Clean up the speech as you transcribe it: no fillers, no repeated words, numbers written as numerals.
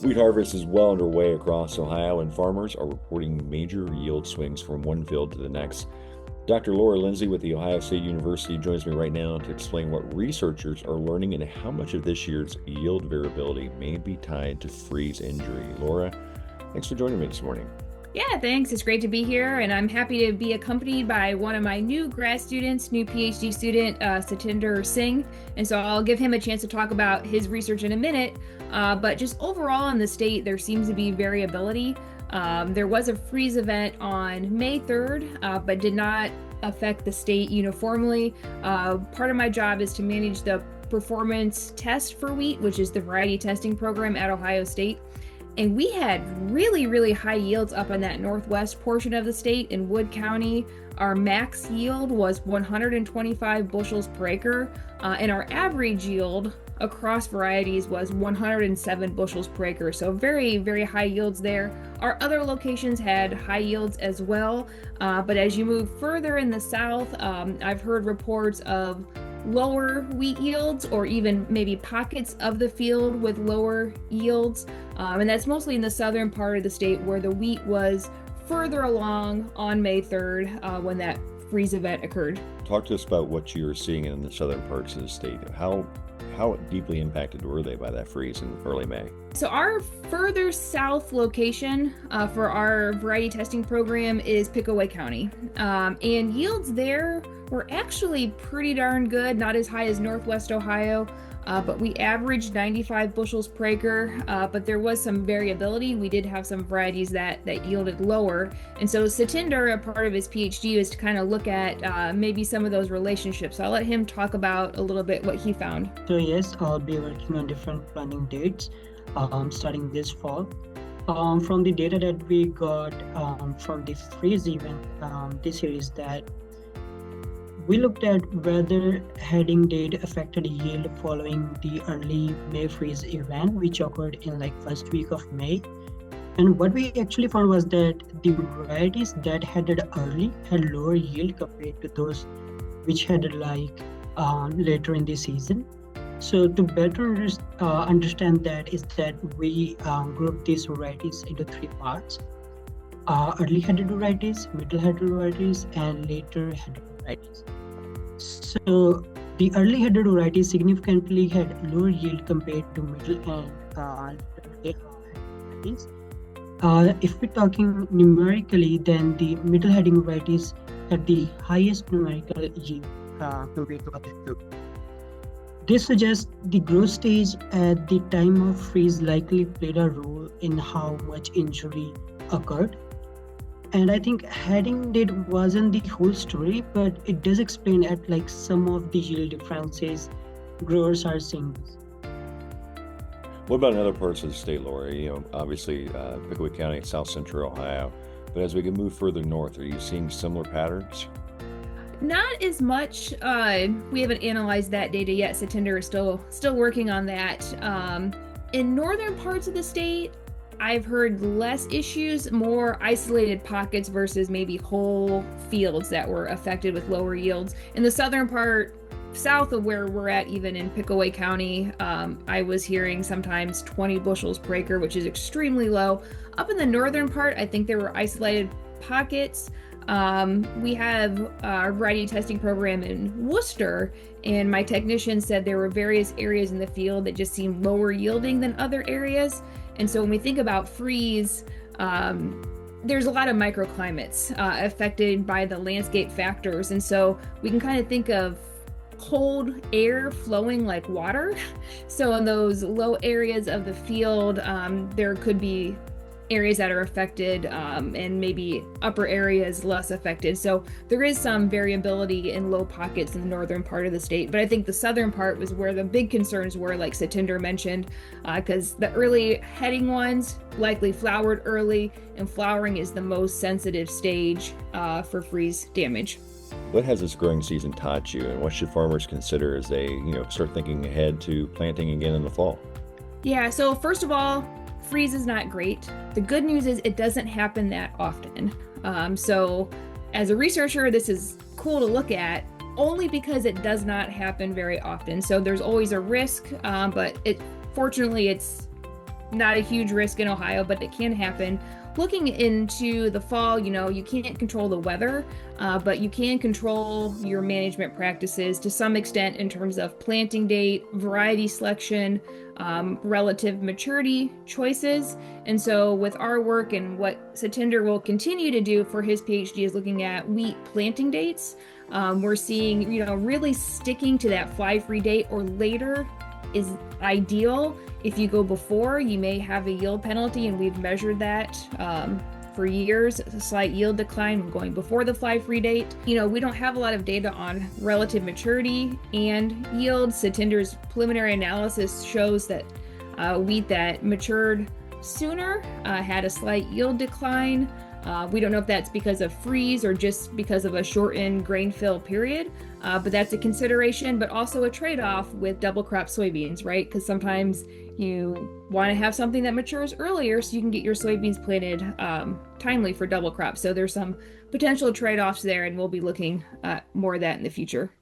Wheat harvest is well underway across Ohio, and farmers are reporting major yield swings from one field to the next. Dr. Laura Lindsey with The Ohio State University joins me right now to explain what researchers are learning and how much of this year's yield variability may be tied to freeze injury. Laura, thanks for joining me this morning. Yeah, thanks. It's great to be here, and I'm happy to be accompanied by one of my new grad students, new PhD student, Satinder Singh. And so I'll give him a chance to talk about his research in a minute. But just overall in the state, there seems to be variability. There was a freeze event on May 3rd, but did not affect the state uniformly. Part of my job is to manage the performance test for wheat, which is the variety testing program at Ohio State. And we had really, really high yields up in that northwest portion of the state in Wood County. Our max yield was 125 bushels per acre, and our average yield across varieties was 107 bushels per acre. So very, very high yields there. Our other locations had high yields as well, but as you move further in the south, I've heard reports of lower wheat yields or even maybe pockets of the field with lower yields. And that's mostly in the southern part of the state where the wheat was further along on May 3rd when that freeze event occurred. Talk to us about what you're seeing in the southern parts of the state. How deeply impacted were they by that freeze in early May? So our further south location for our variety testing program is Pickaway County. And yields there were actually pretty darn good, not as high as Northwest Ohio, but we averaged 95 bushels per acre, but there was some variability. We did have some varieties that yielded lower. And so Satinder, a part of his PhD, is to kind of look at maybe some of those relationships. So I'll let him talk about a little bit what he found. So yes, I'll be working on different planting dates starting this fall. From the data that we got from the freeze event this year is that we looked at whether heading date affected yield following the early May freeze event, which occurred in first week of May. And what we actually found was that the varieties that headed early had lower yield compared to those which headed later in the season. So to better understand that is that we grouped these varieties into three parts: early headed varieties, middle headed varieties, and later headed varieties. So the early headed varieties significantly had lower yield compared to middle and late varieties. If we're talking numerically, then the middle heading varieties had the highest numerical yield compared to other two. This suggests the growth stage at the time of freeze likely played a role in how much injury occurred. And I think heading date wasn't the whole story, but it does explain at some of the yield differences growers are seeing. What about in other parts of the state, Laura? Obviously Pickaway County, South Central Ohio, but as we can move further north, are you seeing similar patterns? Not as much. We haven't analyzed that data yet. Satinder is still working on that. In northern parts of the state, I've heard less issues, more isolated pockets versus maybe whole fields that were affected with lower yields. In the southern part, south of where we're at, even in Pickaway County, I was hearing sometimes 20 bushels per acre, which is extremely low. Up in the northern part, I think there were isolated pockets. We have our variety testing program in Worcester, and my technician said there were various areas in the field that just seemed lower yielding than other areas. And so when we think about freeze, there's a lot of microclimates affected by the landscape factors. And so we can kind of think of cold air flowing like water. So in those low areas of the field, there could be areas that are affected and maybe upper areas less affected. So there is some variability in low pockets in the northern part of the state. But I think the southern part was where the big concerns were, like Satinder mentioned, because the early heading ones likely flowered early, and flowering is the most sensitive stage for freeze damage. What has this growing season taught you, and what should farmers consider as they start thinking ahead to planting again in the fall? Yeah, so first of all, freeze is not great. The good news is it doesn't happen that often. So as a researcher, this is cool to look at only because it does not happen very often. So there's always a risk, but fortunately it's not a huge risk in Ohio, but it can happen. Looking into the fall, you can't control the weather, but you can control your management practices to some extent in terms of planting date, variety selection, relative maturity choices. And so with our work and what Satinder will continue to do for his PhD is looking at wheat planting dates. We're seeing, really sticking to that fly-free date or later is ideal. If you go before, you may have a yield penalty, and we've measured that for years, a slight yield decline going before the fly-free date. We don't have a lot of data on relative maturity and yield. Satinder's preliminary analysis shows that wheat that matured sooner had a slight yield decline. We don't know if that's because of freeze or just because of a shortened grain fill period, but that's a consideration, but also a trade-off with double crop soybeans, right? Because sometimes you want to have something that matures earlier so you can get your soybeans planted timely for double crop. So there's some potential trade-offs there, and we'll be looking at more of that in the future.